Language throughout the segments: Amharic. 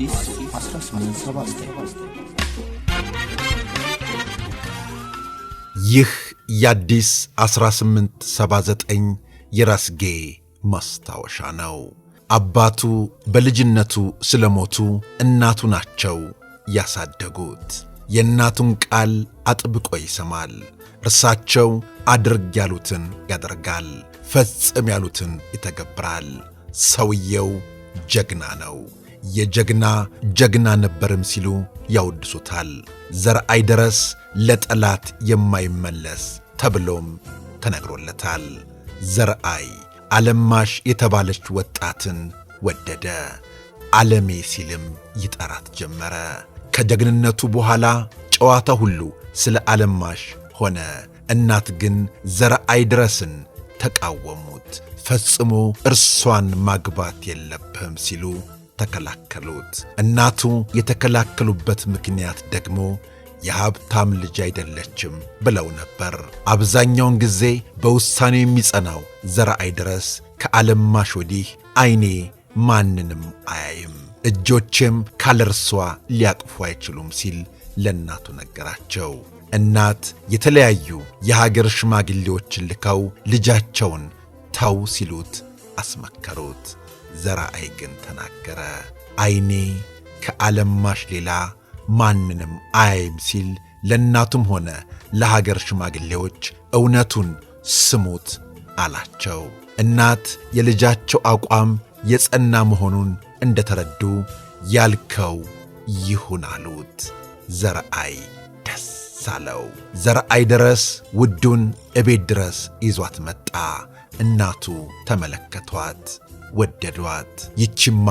አዲስ 1879 ይህ የአዲስ 1879 የራስጌ ማስታወሻ ነው። አባቱ በልጅነቱ ስለሞቱ እናቱ ናቸው ያሳደጉት። የእናቱን ቃል አጥብቆ ይሰማል። እርሳቸው አድርግ ያሉትን ያደርጋል፣ ፈጽም ያሉትን ይተገብራል። ሰውየው ጀግና ነው። የጀግና ጀግና ነበርም ሲሉ ያወድሱታል። ዘርአይ ድረስ ለጠላት የማይመለስ ተብሎም ተነግሮለታል። ዘርአይ ዓለማሽ የተባለች ወጣትን ወደደ። ዓለሜ ሲልም ይጠራት ጀመረ። ከጀግንነቱ በኋላ ጨዋታ ሁሉ ስለ ዓለማሽ ሆነ። እናት ግን ዘርአይ ድረስን ተቃወሙት። ፈጽሞ እርሷን ማግባት የለብህም ሲሉ ተከላከሉት። እናቱ የተከላከሉበት ምክንያት ደግሞ የሀብታም ልጅ አይደለችም ብለው ነበር። አብዛኛውን ጊዜ በውሳኔው የሚጸናው ዘርአይ ድረስ ከዓለማሽ ወዲህ ዓይኔ ማንንም አያይም፣ እጆቼም ካለርሷ ሊያቅፉ አይችሉም ሲል ለእናቱ ነገራቸው። እናት የተለያዩ የሀገር ሽማግሌዎችን ልከው ልጃቸውን ተው ሲሉት አስመከሩት። ዘርአይ ግን ተናገረ። ዓይኔ ከዓለማሽ ሌላ ማንንም አያይም ሲል ለእናቱም ሆነ ለሀገር ሽማግሌዎች እውነቱን ስሙት አላቸው። እናት የልጃቸው አቋም የጸና መሆኑን እንደተረዱ ያልከው ይሁን አሉት። ዘርአይ ደስ አለው። ዘርአይ ድረስ ውዱን እቤት ድረስ ይዟት መጣ። እናቱ ተመለከቷት፣ ወደዷት። ይችማ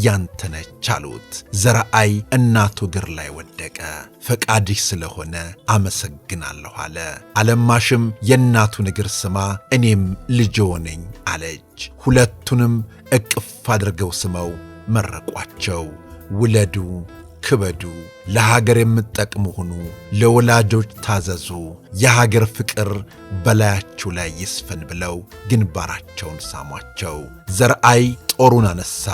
ያንተነች አሉት። ዘርአይ እናቱ እግር ላይ ወደቀ። ፈቃድሽ ስለሆነ አመሰግናለሁ አለ። ዓለማሽም የእናቱን እግር ስማ እኔም ልጅዎ ነኝ አለች። ሁለቱንም እቅፍ አድርገው ስመው መረቋቸው። ውለዱ፣ ክበዱ፣ ለሀገር የምትጠቅሙ ሁኑ፣ ለወላጆች ታዘዙ፣ የሀገር ፍቅር በላያችሁ ላይ ይስፈን ብለው ግንባራቸውን ሳሟቸው። ዘርአይ ጦሩን አነሳ፣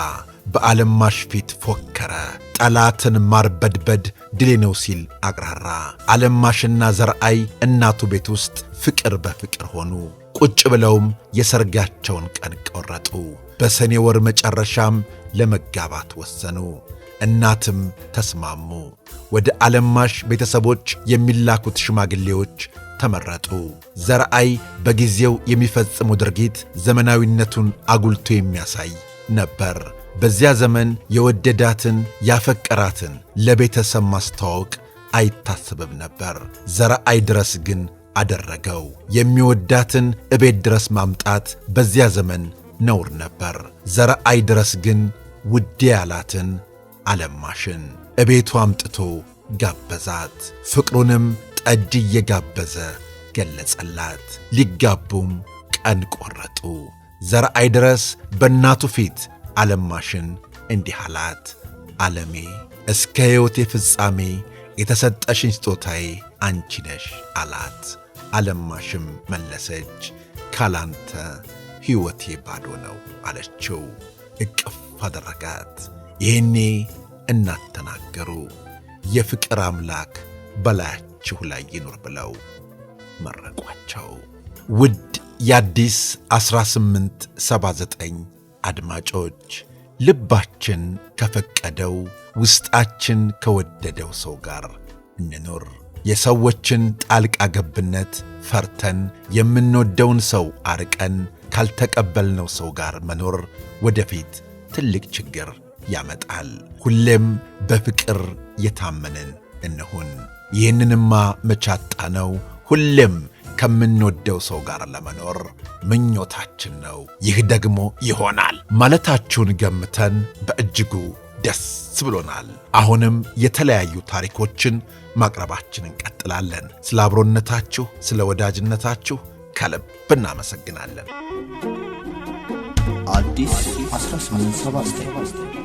በዓለማሽ ፊት ፎከረ። ጠላትን ማርበድበድ ድሌ ነው ሲል አቅራራ። ዓለማሽና ዘርአይ እናቱ ቤት ውስጥ ፍቅር በፍቅር ሆኑ። ቁጭ ብለውም የሰርጋቸውን ቀን ቆረጡ። በሰኔ ወር መጨረሻም ለመጋባት ወሰኑ። እናትም ተስማሙ። ወደ ዓለማሽ ቤተሰቦች የሚላኩት ሽማግሌዎች ተመረጡ። ዘርአይ በጊዜው የሚፈጽሙ ድርጊት ዘመናዊነቱን አጉልቶ የሚያሳይ ነበር። በዚያ ዘመን የወደዳትን ያፈቀራትን ለቤተሰብ ማስተዋወቅ አይታሰብም ነበር። ዘርአይ ድረስ ግን አደረገው። የሚወዳትን እቤት ድረስ ማምጣት በዚያ ዘመን ነውር ነበር። ዘርአይ ድረስ ግን ውዴ ያላትን ዓለማሽን እቤቱ አምጥቶ ጋበዛት። ፍቅሩንም ጠጅ እየጋበዘ ገለጸላት። ሊጋቡም ቀን ቆረጡ። ዘርአይ ድረስ በእናቱ ፊት ዓለማሽን እንዲህ አላት፣ ዓለሜ እስከ ሕይወቴ ፍጻሜ የተሰጠሽኝ ስጦታዬ አንቺ ነሽ አላት። ዓለማሽም መለሰች፣ ካላንተ ሕይወቴ ባዶ ነው አለችው። እቅፍ አደረጋት። ይህኔ እናት ተናገሩ፣ የፍቅር አምላክ በላያችሁ ላይ ይኑር ብለው መረቋቸው። ውድ የአዲስ 1879 አድማጮች፣ ልባችን ከፈቀደው ውስጣችን ከወደደው ሰው ጋር እንኑር። የሰዎችን ጣልቃ ገብነት ፈርተን የምንወደውን ሰው አርቀን ካልተቀበልነው ሰው ጋር መኖር ወደፊት ትልቅ ችግር ያመጣል። ሁሌም በፍቅር የታመንን እንሁን። ይህንንማ መቻጣ ነው። ሁሌም ከምንወደው ሰው ጋር ለመኖር ምኞታችን ነው። ይህ ደግሞ ይሆናል ማለታችሁን ገምተን በእጅጉ ደስ ብሎናል። አሁንም የተለያዩ ታሪኮችን ማቅረባችን እንቀጥላለን። ስለ አብሮነታችሁ፣ ስለ ወዳጅነታችሁ ከልብ እናመሰግናለን። አዲስ 1879